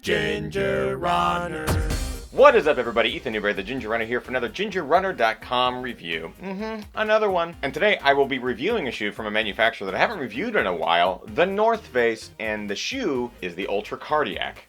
Ginger Runner. What is up, everybody? Ethan Newberry, the Ginger Runner, here for another GingerRunner.com review. Another one. And today I will be reviewing a shoe from a manufacturer that I haven't reviewed in a while, the North Face, and the shoe is the Ultra Cardiac.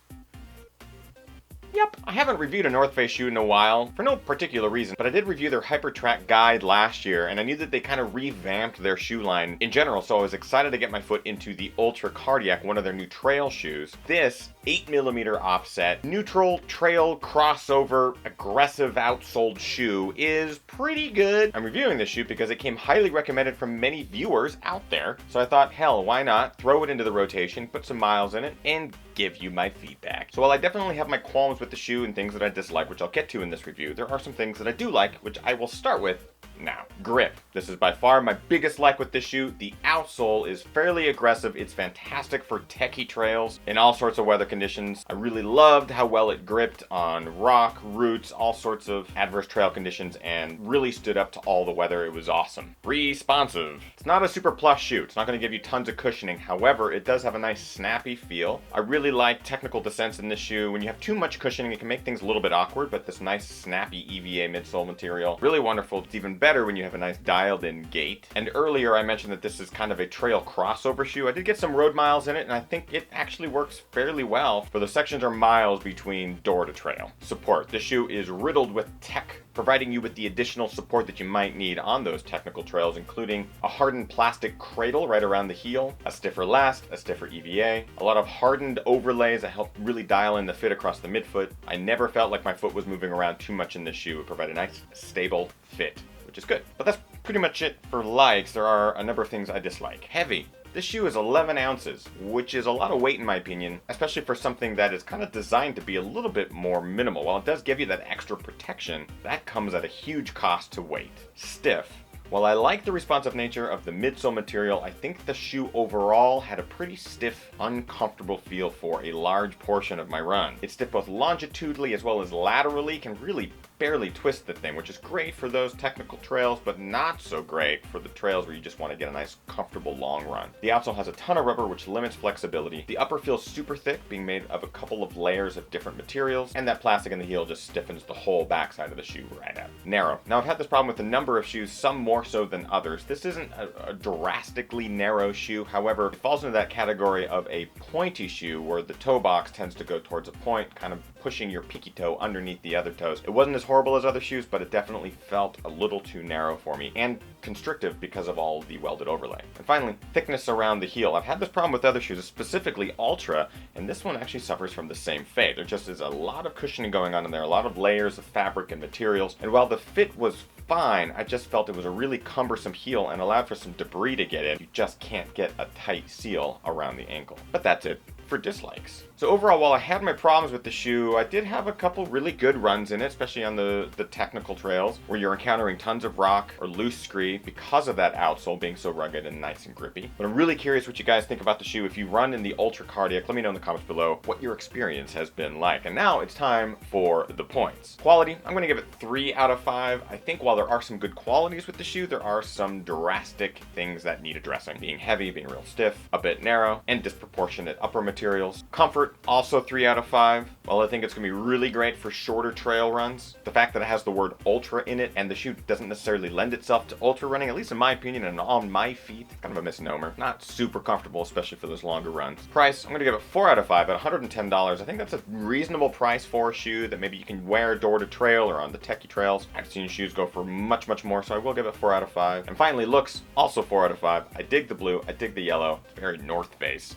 Yep, I haven't reviewed a North Face shoe in a while, for no particular reason, but I did review their Hypertrack guide last year, and I knew that they kind of revamped their shoe line in general, so I was excited to get my foot into the Ultra Cardiac, one of their new trail shoes. This 8mm offset, neutral, trail, crossover, aggressive outsole shoe is pretty good. I'm reviewing this shoe because it came highly recommended from many viewers out there, so I thought, hell, why not throw it into the rotation, put some miles in it, and give you my feedback. So while I definitely have my qualms with the shoe and things that I dislike, which I'll get to in this review, there are some things that I do like, which I will start with now. Grip. This is by far my biggest like with this shoe. The outsole is fairly aggressive. It's fantastic for techy trails in all sorts of weather conditions. I really loved how well it gripped on rock, roots, all sorts of adverse trail conditions, and really stood up to all the weather. It was awesome. Responsive. It's not a super plush shoe. It's not going to give you tons of cushioning. However, it does have a nice snappy feel. I really like technical descents in this shoe. When you have too much cushioning, it can make things a little bit awkward, but this nice snappy EVA midsole material, really wonderful. It's even better when you have a nice dialed in gait. And earlier I mentioned that this is kind of a trail crossover shoe. I did get some road miles in it, and I think it actually works fairly well for the sections or miles between door to trail. Support. This shoe is riddled with tech, providing you with the additional support that you might need on those technical trails, including a hardened plastic cradle right around the heel, a stiffer last, a stiffer EVA, a lot of hardened overlays that help really dial in the fit across the midfoot. I never felt like my foot was moving around too much in this shoe. It provided a nice, stable fit, which is good. But that's pretty much it for likes. There are a number of things I dislike. Heavy. This shoe is 11 ounces, which is a lot of weight in my opinion, especially for something that is kind of designed to be a little bit more minimal. While it does give you that extra protection, that comes at a huge cost to weight. Stiff. While I like the responsive nature of the midsole material, I think the shoe overall had a pretty stiff, uncomfortable feel for a large portion of my run. It's stiff both longitudinally as well as laterally, can really barely twist the thing, which is great for those technical trails, but not so great for the trails where you just want to get a nice, comfortable long run. The outsole has a ton of rubber, which limits flexibility. The upper feels super thick, being made of a couple of layers of different materials, and that plastic in the heel just stiffens the whole backside of the shoe right out. Narrow. Now, I've had this problem with a number of shoes, some more so than others. This isn't a drastically narrow shoe. However, it falls into that category of a pointy shoe where the toe box tends to go towards a point, kind of pushing your pinky toe underneath the other toes. It wasn't as horrible as other shoes, but it definitely felt a little too narrow for me and constrictive because of all the welded overlay. And finally, thickness around the heel. I've had this problem with other shoes, specifically Ultra, and this one actually suffers from the same fate. There just is a lot of cushioning going on in there, a lot of layers of fabric and materials, and while the fit was fine, I just felt it was a really cumbersome heel and allowed for some debris to get in. You just can't get a tight seal around the ankle. But that's it for dislikes. So overall, while I had my problems with the shoe, I did have a couple really good runs in it, especially on the technical trails where you're encountering tons of rock or loose scree because of that outsole being so rugged and nice and grippy. But I'm really curious what you guys think about the shoe. If you run in the Ultra Cardiac, let me know in the comments below what your experience has been like. And now it's time for the points. Quality, I'm going to give it 3 out of 5. I think while there are some good qualities with the shoe, there are some drastic things that need addressing. Being heavy, being real stiff, a bit narrow, and disproportionate upper materials. Comfort, also 3 out of 5. While I think it's going to be really great for shorter trail runs, the fact that it has the word ultra in it and the shoe doesn't necessarily lend itself to ultra running, at least in my opinion and on my feet, kind of a misnomer. Not super comfortable, especially for those longer runs. Price, I'm going to give it 4 out of 5 at $110. I think that's a reasonable price for a shoe that maybe you can wear door to trail or on the techie trails. I've seen shoes go for much, much more, so I will give it 4 out of 5. And finally, looks, also 4 out of 5. I dig the blue, I dig the yellow. It's very North Face.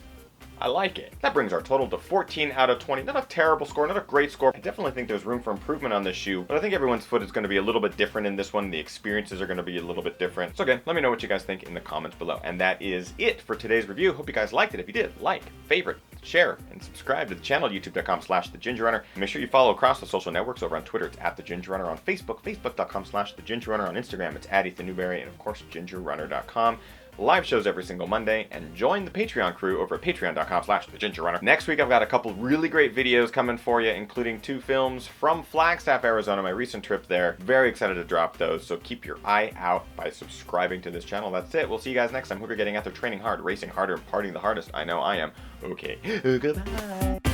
I like it. That brings our total to 14 out of 20. Not a terrible score, not a great score. I definitely think there's room for improvement on this shoe, but I think everyone's foot is going to be a little bit different in this one. The experiences are going to be a little bit different. So again, let me know what you guys think in the comments below. And that is it for today's review. Hope you guys liked it. If you did, like, favorite, share, and subscribe to the channel, youtube.com/thegingerrunner. And make sure you follow across the social networks. Over on Twitter, it's @thegingerrunner. On Facebook, facebook.com/thegingerrunner. On Instagram, it's @EthanNewberry. And of course, gingerrunner.com. live shows every single Monday, and join the Patreon crew over at patreon.com/thegingerrunner. Next week, I've got a couple really great videos coming for you, including 2 films from Flagstaff, Arizona, my recent trip there. Very excited to drop those, so keep your eye out by subscribing to this channel. That's it. We'll see you guys next time. Hope you're getting out there training hard, racing harder, and partying the hardest. I know I am. Okay, goodbye.